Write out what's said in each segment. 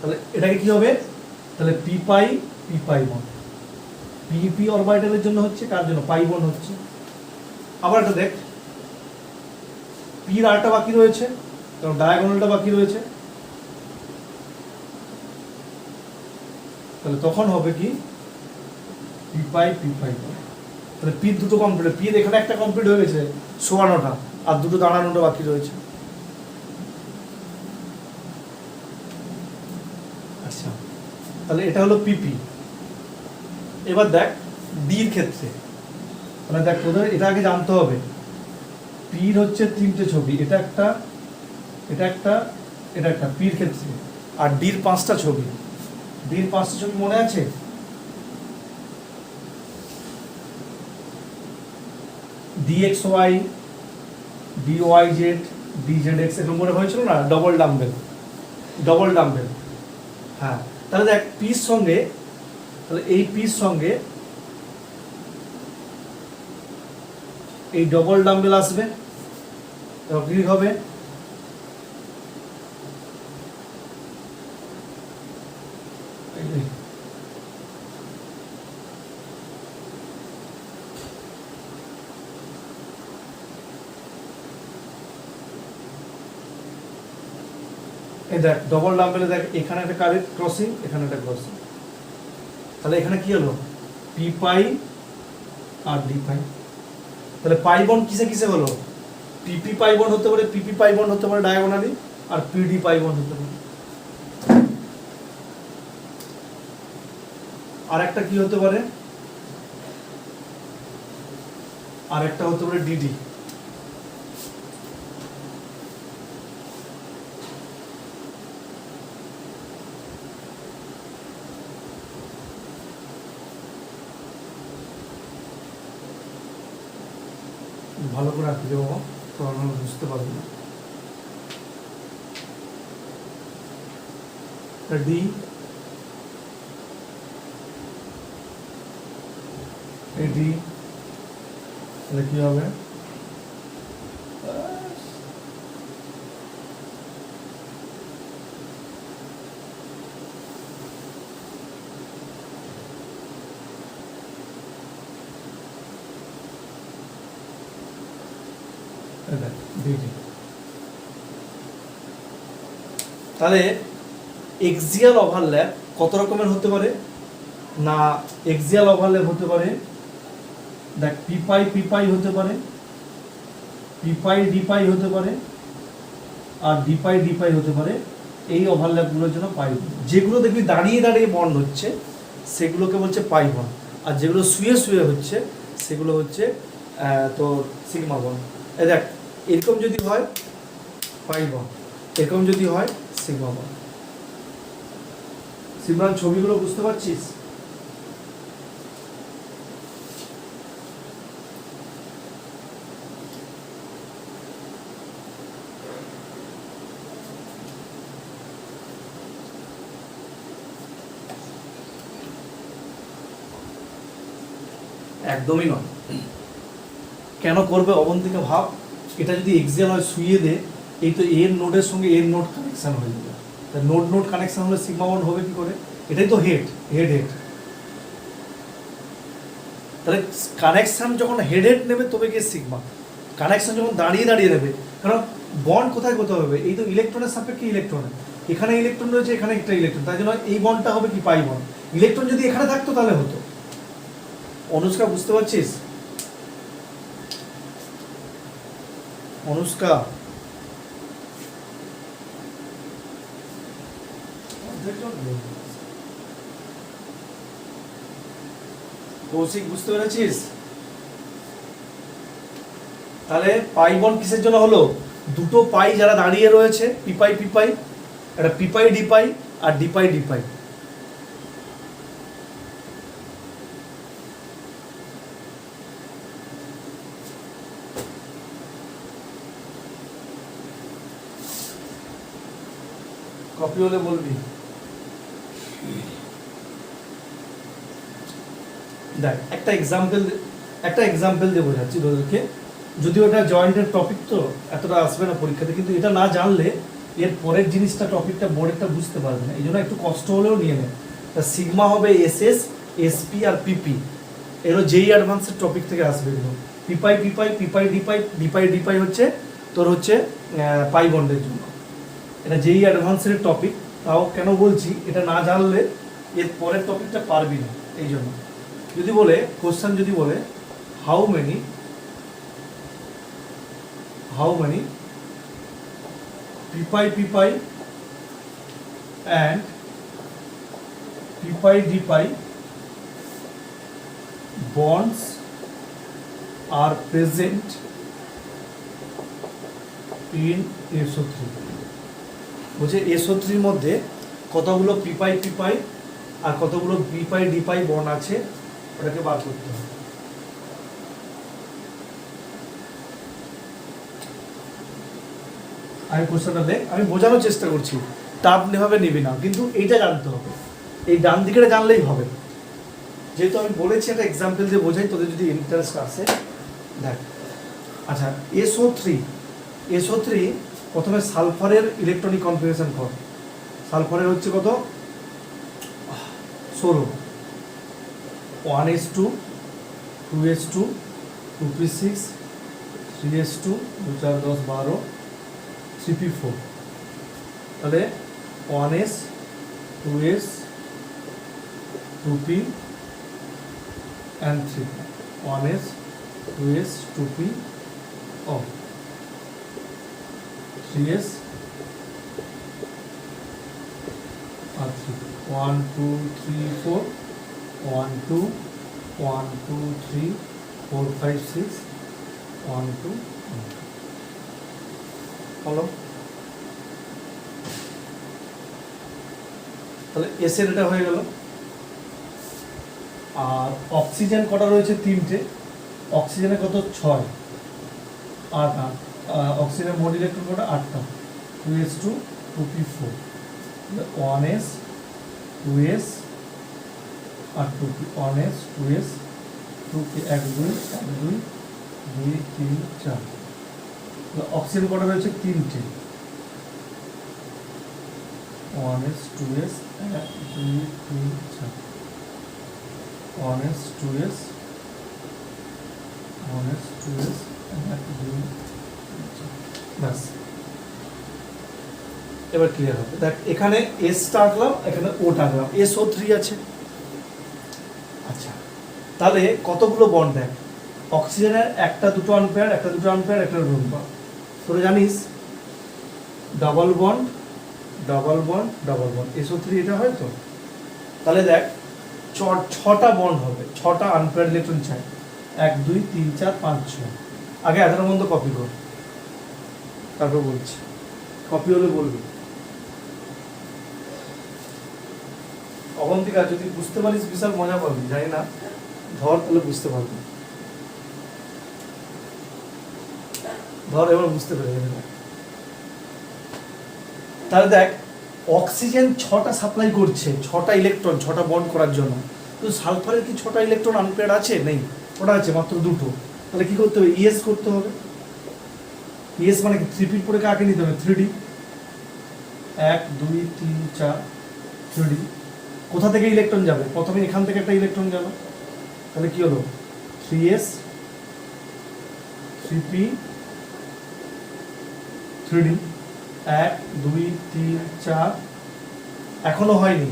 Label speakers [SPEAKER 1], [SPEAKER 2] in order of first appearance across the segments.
[SPEAKER 1] তাহলে এটাকে কি হবে, তাহলে পি পাই বন্ড। পি অরবিটালের জন্য হচ্ছে, কার জন্য, পাই বন্ড হচ্ছে। আবার এটা দেখ, পির আরটা বাকি রয়েছে, কারণ ডায়াগোনালটা বাকি রয়েছে, তাহলে তখন হবে কি পি পাই বন্ড। তাহলে পি দুটো কমপ্লিট, পি এখানে একটা কমপ্লিট হয়ে গেছে শোয়ানোটা, আর দুটো দাঁড়ানোটা বাকি রয়েছে। আচ্ছা, তাহলে এটা হলো পিপি। এবার দেখ ডির ক্ষেত্রে, মানে দেখ তোদের এটা আগে জানতে হবে, পির হচ্ছে তিনটে ছবি, এটা একটা, এটা একটা, এটা একটা পির ক্ষেত্রে, আর ডির পাঁচটা ছবি। ডির পাঁচটা ছবি মনে আছে? DXY, DYZ, DZX এরকম মনে হয়েছিল না, ডবল ডাম্বেল। হ্যাঁ, তাহলে দেখ পির সঙ্গে, তাহলে এই পির সঙ্গে এই ডবল ডাম্বেল আসবে, কি হবে, এই দেখ ডবল ডাম্বেলে দেখ এখানে একটা কারেক্ট ক্রসিং, এখানে একটা ক্রসিং, তাহলে এখানে কি হলো পি পাই আর ডি পাই। তাহলে পাই বন্ড কিসে কিসে হলো, পিপি পাই বন্ড হতে পারে, পিপি পাই বন্ড হতে পারে ডায়াগোনালি, আর পিডি পাই বন্ড হতে পারে। আর একটা কি হতে পারে, আর একটা হতে পারে ডিডি। ভালো করে আঁকি দেবো, তো আমরা বুঝতে পারবো না। ডি, ডি, তাহলে কি হবে, তাহলে এক্সিয়াল ওভারল্যাপ কত রকমের হতে পারে না, এক্সিয়াল ওভারল্যাপ হতে পারে, দেখ পি পাই হতে পারে, পি পাই ডি পাই হতে পারে, আর ডি পাই হতে পারে। এই ওভারল্যাপগুলোর জন্য পাই, যেগুলো দেখবি দাঁড়িয়ে দাঁড়িয়ে বন্ড হচ্ছে সেগুলোকে বলছে পাই বন্ড, আর যেগুলো শুয়ে শুয়ে হচ্ছে সেগুলো হচ্ছে তোর সিগমা বন্ড। এই দেখ এরকম যদি হয় পাই বন্ড, এরকম যদি হয় সিগমা বন্ড। সিমরান ছবিগুলো বুঝতে পারছিস? একদমই নয়। কেন করবে অবন্তিকা ভাব, এটা যদি এক্সিয়াল হয় শুয়ে দে, এই তো এর নোডের সঙ্গে এর নোড কানেকশন হয়ে যাবে, নোড কানেকশন হলে সিগমা বন্ড হবে কি করে, এটাই তো হেড। তাহলে কানেকশন যখন হেড নেবে তবে গিয়ে সিগমা, কানেকশন যখন দাঁড়িয়ে দাঁড়িয়ে নেবে, কারণ বন্ড কোথায় হবে, এই তো ইলেকট্রনের সাপেক্ষে ইলেকট্রনে, এখানে ইলেকট্রন রয়েছে, এখানে একটা ইলেকট্রন, তাই জন্য এই বন্ডটা হবে কি পাই বন্ড। ইলেকট্রন যদি এখানে থাকতো তাহলে হতো। অনুষ্কা বুঝতে পারছিস? অনুষ্কা কৌশিক বুঝতে পেরেছিস? তাহলে পাই বন্ড কিসের জন্য হলো, দুটো পাই যারা দাঁড়িয়ে রয়েছে, পি পাই, একটা পি পাই ডি পাই, আর ডি পাই। কপি হলে বলবি। দেখ একটা এক্সাম্পল দিয়ে বোঝাচ্ছি তোদেরকে, যদিও এটা জয়েন্টের টপিক তো এতটা আসবে না পরীক্ষাতে, কিন্তু এটা না জানলে এর পরের জিনিসটা টপিকটা বোর্ডেরটা বুঝতে পারবে না, এই জন্য একটু কষ্ট হলেও নিয়ে নেয়। তা সিগমা হবে এসএস, এসপি আর পিপি, এগুলো যেই অ্যাডভান্সের টপিক থেকে আসবে এগুলো। পিপাই পিপাই পিপাই ডিপাই, ডিপাই ডিপাই হচ্ছে তোর হচ্ছে পাই বন্ডের জন্য, এটা যেই অ্যাডভান্সের টপিক। তাও কেন বলছি, এটা না জানলে এর পরের টপিকটা পারবি না। এই জন্য যদি বলে কোশ্চেন যদি বলে হাউ মেনি পিপাই পিপাই and pipi dipi bonds are present in SO3, বলছে SO3 এর মধ্যে কতগুলো পিপাই পিপাই আর কতগুলো পিপাই ডিপাই বন্ড আছে, ওটাকে বার করতে হবে। আমি কোশ্চেনটা দেখ, আমি বোঝানোর চেষ্টা করছি, টাপ নেভাবে নিবি না, কিন্তু এইটা জানতে হবে, এই ডান দিকেটা জানলেই হবে। যেহেতু আমি বলেছি একটা এক্সাম্পল দিয়ে বোঝাই, তোদের যদি ইন্টারেস্ট আসে দেখ। আচ্ছা, SO3 প্রথমে সালফারের ইলেকট্রনিক কনফিগারেশন কর। সালফারের হচ্ছে কত, 16, 1s2, 2s2, 2p6, 3s2, 2 4 10 12, 3p4, তাহলে 1s, 2s, 2p and 3p, 1s, 2s, 2p, oh, 3s R 3p, 1 2 3 4, 1 2 1 2 3 4 5 6, 1 2 হলো। তাহলে এস এর এটা হয়ে গেল। আর অক্সিজেন কটা রয়েছে, 3টে, অক্সিজেনে কত, 6, 8, অক্সিজেনের মোট ইলেকট্রন কটা, 8টা, 2s2, 2p4, 1s, 2s আর 2p, 1s, 2s, 2p, 1 2 1 2 2 3 4, oxygen কটা রয়েছে, 3টে, 1s, 2s, 1 2 3 4, 1s, 2s, 1s, 2s, 1 2 বাস। এবার ক্লিয়ার হবে। দেখ এখানে এসটা আঁকলাম, এখানে ওটা আঁকলাম, SO3 আছে। আচ্ছা, তাহলে কতগুলো বন্ড, দেখ অক্সিজেনের একটা দুটো আনপেয়ার, একটা দুটো আনপেয়ার, একটা রুম বন্ড। তোরা জানিস double bond double bond double bond, SO3 এটা হয় তো। তাহলে দেখ 6টা বন্ড হবে, 6টা আনপেয়ার ইলেকট্রন চাই, 1 2 3 4 5 6। আগে 11 মধ্যে কপি কর, তারপর বলছি, কপি হলে বলবি। অবন্তিকা যদি বুঝতে পারিস বিশাল মজা পাবি, জানি না, ধর তাহলে বুঝতে পারবি, ধর এবার বুঝতে পেরে যাবে। তাহলে দেখ অক্সিজেন 6টা সাপ্লাই করছে, 6টা ইলেকট্রন, 6টা বন্ড করার জন্য। তো সালফারের কি 6টা ইলেকট্রন আনপেয়ার আছে, নেই, ওটা আছে মাত্র 2টো। তাহলে কি করতে হবে, ইএস করতে হবে। ইএস মানে কি, 3p পরে কাকে নিতে হবে, 3d, 1 2 3 4, 3d। কোথা থেকে ইলেকট্রন যাবে, প্রথমে এখান থেকে একটা ইলেকট্রন যাবে, তাহলে কি হলো, 3s, 3p, 3d, 1 2 3 4, এখনো হয়নি,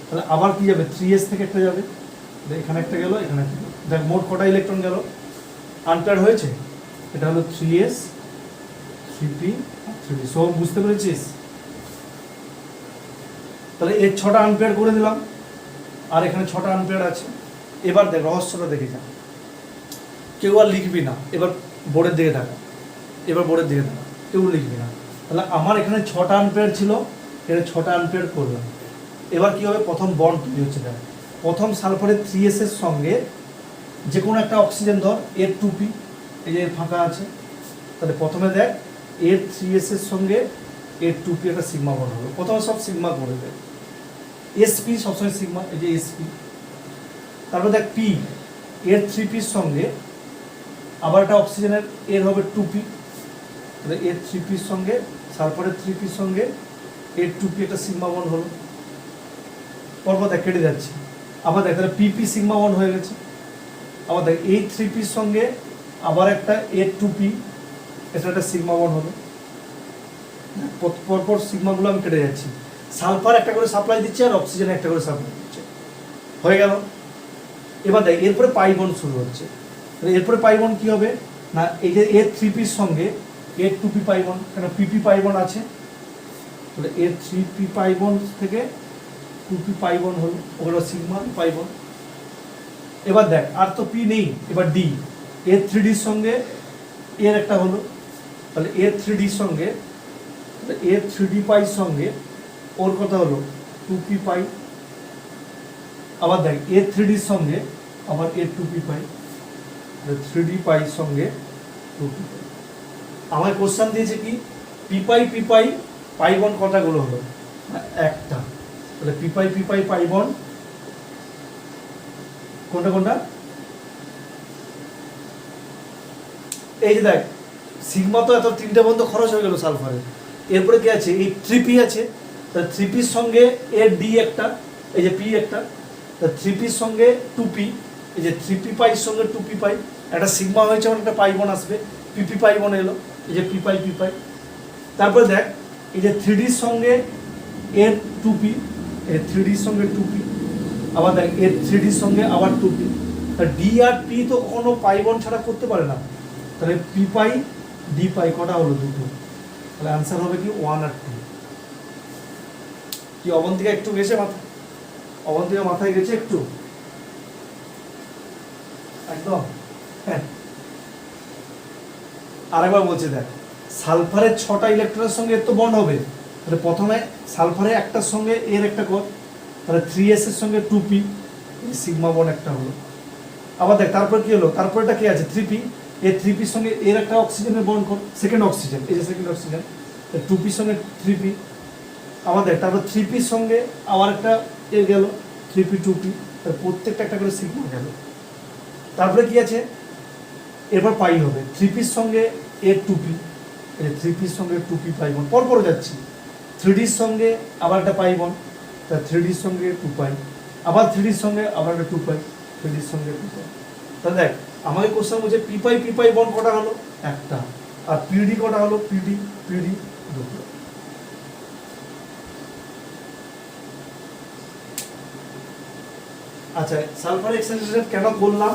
[SPEAKER 1] তাহলে আবার কি যাবে, 3s থেকে একটা যাবে, এখানে একটা গেল, এখানে একটা গেল। দেখ মোট কটা ইলেকট্রন গেল, আনপেয়ার হয়েছে, এটা হলো 3s, 3p, 3d। সব বুঝতে পেরেছিস? তাহলে এর 6টা আনপেয়ার করে দিলাম, আর এখানে 6টা আনপেয়ার আছে। এবার দেখ রহস্যটা দেখে যা, কেউ আর লিখবি না, এবার বোর্ডের দিকে দেখা, কেউ লিখবি না। তাহলে আমার এখানে 6টা আনপেয়ার ছিল, এখানে 6টা আনপেয়ার করলাম। এবার কি হবে, প্রথম বন্ড তৈরি হচ্ছে, দেখ প্রথম সালফারের 3s এর সঙ্গে যে কোনো একটা অক্সিজেন ধর, এর 2p, এই যে এর ফাঁকা আছে, তাহলে প্রথমে দেখ এর 3s এর সঙ্গে এর 2p একটা সিগমা বন্ড হবে, প্রথমে সব সিগমা করে দেয়। sp সবসময় সিগমা, এই যে sp। তারপর দেখ p, এর 3p এর সঙ্গে আবার একটা অক্সিজেনের এর হবে 2p, তাহলে এর 3p এর সঙ্গে সালফারের 3p সঙ্গে H2p একটা সিগমা বন্ড হলো, পরপর দেখ কেটে যাচ্ছে, আবার দেখ তাহলে pp সিগমা বন্ড হয়ে গেছে, আবার দেখ এই 3p সঙ্গে আবার একটা H2p এটা একটা সিগমা বন্ড হলো, পরপর সিগমাগুলো আমি কেটে যাচ্ছি। সালফার একটা করে সাপ্লাই দিচ্ছে আর অক্সিজেন একটা করে সাপ্লাই দিচ্ছে, হয়ে গেল। এবার দেখ এরপরে পাই বন্ড শুরু হচ্ছে, এরপরে পাই বন্ড কি হবে না, এই যে A3p সঙ্গে H2p পাই বন্ড, কেন pp পাই বন্ড আছে, তাহলে A3p পাই বন্ড থেকে 2p পাই বন্ড হলো, ওগুলো সিগমা পাই বন্ড। এবার দেখ আর তো p নেই, এবার d, A3d সঙ্গে এর একটা হলো, তাহলে A3d সঙ্গে A3d পাই সঙ্গে ওর কথা হলো 2p পাই, আবার দেখ A3d সঙ্গে আবার A2p পাই, 3d পাই সঙ্গে 2p পাই। আমার কোশ্চেন দিয়েছে কি p পাই পাই বন্ড কটাগুলো হলো, একটা, তাহলে p পাই পাই বন্ড কোনটা কোনটা, এই যে দেখ সিগমা তো এত তিনটে বন্ধ খরচ হয়ে গেল সালফারের, এরপরে কি আছে এই 3p আছে, তাহলে 3p সঙ্গে এর d একটা, এই যে p একটা, তাহলে 3p সঙ্গে 2p, এই যে 3p পাই সঙ্গে 2p পাই, একটা সিগমা হয়েছে মানে একটা পাই বন্ড আসবে, pp পাই বন্ড এলো, এই যে p পাই। তারপরে দেখ এই যে 3d সঙ্গে এর 2p, এই 3d সঙ্গে 2p, আবার দেখ এর 3d সঙ্গে আবার 2p, তাহলে d আর p তো কোনো পাই বন্ড ছাড়া করতে পারে না, তাহলে p পাই d পাই কটা হলো, দুটো, তাহলে आंसर হবে কি 1 আর 2। কি অবন্তিকা একটু গেছে মাথায়, অবন্তিকা মাথায় গেছে একটু একদম, হ্যাঁ। আরেকবার বলছি দেখ, সালফারের 6টা ইলেকট্রনের সঙ্গে এর তো বন্ড হবে, তাহলে প্রথমে সালফারের একটার সঙ্গে এর একটা কর, তাহলে 3s এর সঙ্গে 2p, সিগমা বন্ড একটা হলো। আবার দেখ তারপর কি হলো, তারপরটা কি আছে 3p, এই 3p সঙ্গে এর একটা অক্সিজেনের বন্ড কর, সেকেন্ড অক্সিজেন, এই যে সেকেন্ড অক্সিজেন, 2p সঙ্গে 3p, আবার দেখ তারপর 3p সঙ্গে আবার একটা এর গেল 3p 2p, তার প্রত্যেকটা একটা করে সিগমা গেল। তারপরে কি আছে, এরপর পাই হবে 3p সঙ্গে এর 2p, এই 3p সঙ্গে 2p পাই বন্ড পরপর যাচ্ছি, 3d সঙ্গে আবার একটা পাই বন্ড, তা 3d সঙ্গে 2 পাই, আবার 3d সঙ্গে আবার একটা 2 পাই, 3d সঙ্গে 2 পাই। তাহলে দেখ আমাকে কোশ্চেন বলছে p পাই বন্ড কটা হলো, একটা, আর pd কটা হলো, pd দুটো। আচ্ছা সালফার এক্সেন্ট্রেটেড কেন করলাম,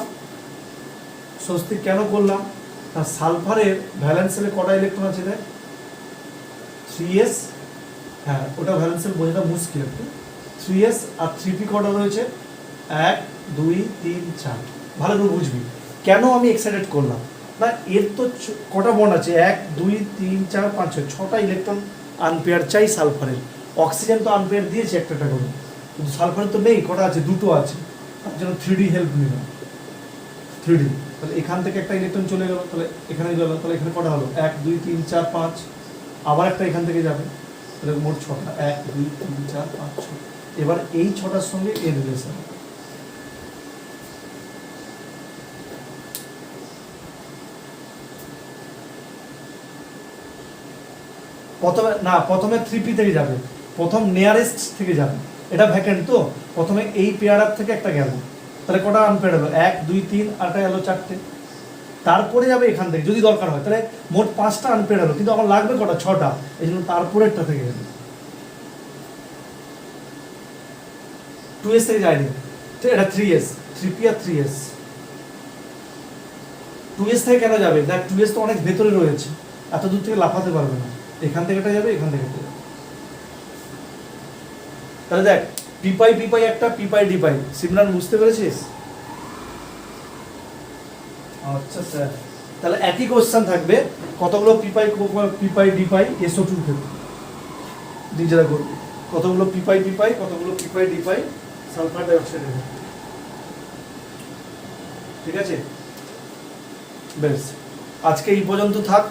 [SPEAKER 1] স্বস্তিক কেন করলাম, না সালফারের ভ্যালেন্স সেলে কটা ইলেকট্রন আছে দেখ, 3s, হ্যাঁ ওটা ভ্যালেন্স সেল বোঝাটা মুশকিল একটু, 3s আর 3p কটা রয়েছে, 1 2 3 4, ভালো করে বুঝবি কেন আমি এক্সাইটেড করলাম, না এর তো কটা বন্ড আছে, 1 2 3 4 5 6, 6টা ইলেকট্রন আনপেয়ার চাই সালফারের, অক্সিজেন তো আনপেয়ার দিয়েছে একটা করে, কিন্তু সালফারের তো নেই, কটা আছে, দুটো আছে, তার জন্য 3d হেল্প নিলাম, 3d, তাহলে এখান থেকে একটা ইলেকট্রন চলে গেল, তাহলে এখানে গেল, তাহলে এখানে কটা হলো 1 2 3 4 5, আবার একটা এখান থেকে যাবে, তাহলে মোট 6টা, 1 2 3 4 5 6। এবার এই 6টার সঙ্গে এর রিলেশন, প্রথমে 3p থেকে যাবে, প্রথম নিয়ারেস্ট থেকে যাবে, এটা ভ্যাকেন্ট তো, প্রথমে এই পেয়ার আপ থেকে একটা গেল, তাহলে কটা আনপেয়ার হলো, 1 2 3 আর একটা গেল 4টে, তারপরে যাবে এখান থেকে যদি দরকার হয়, তাহলে মোট 5টা আনপেয়ার হলো, কিন্তু আমার লাগবে কটা, 6টা, এই জন্য তারপরেরটা থেকে গেল, 2s থেকে যায়নি, এটা 3s, 3p আর 3s, 2s থেকে কেন যাবে, দেখ 2s তো অনেক ভেতরে রয়েছে, এত দূর থেকে লাফাতে পারবে না, এখান থেকে এটা যাবে, এখান থেকে এটা যাবে, তাহলে দেখ p পাই একটা, p পাই d পাই, সিমরান বুঝতে পেরেছিস? আচ্ছা স্যার, তাহলে একই কোশ্চেন থাকবে, কতগুলো p পাই d পাই SO2 এর ক্ষেত্রে নিজেরা করবে, কতগুলো p পাই কতগুলো p পাই d পাই সালফার ডাই অক্সাইডের ক্ষেত্রে, ঠিক আছে? বেশ, আজকে এই পর্যন্ত থাক।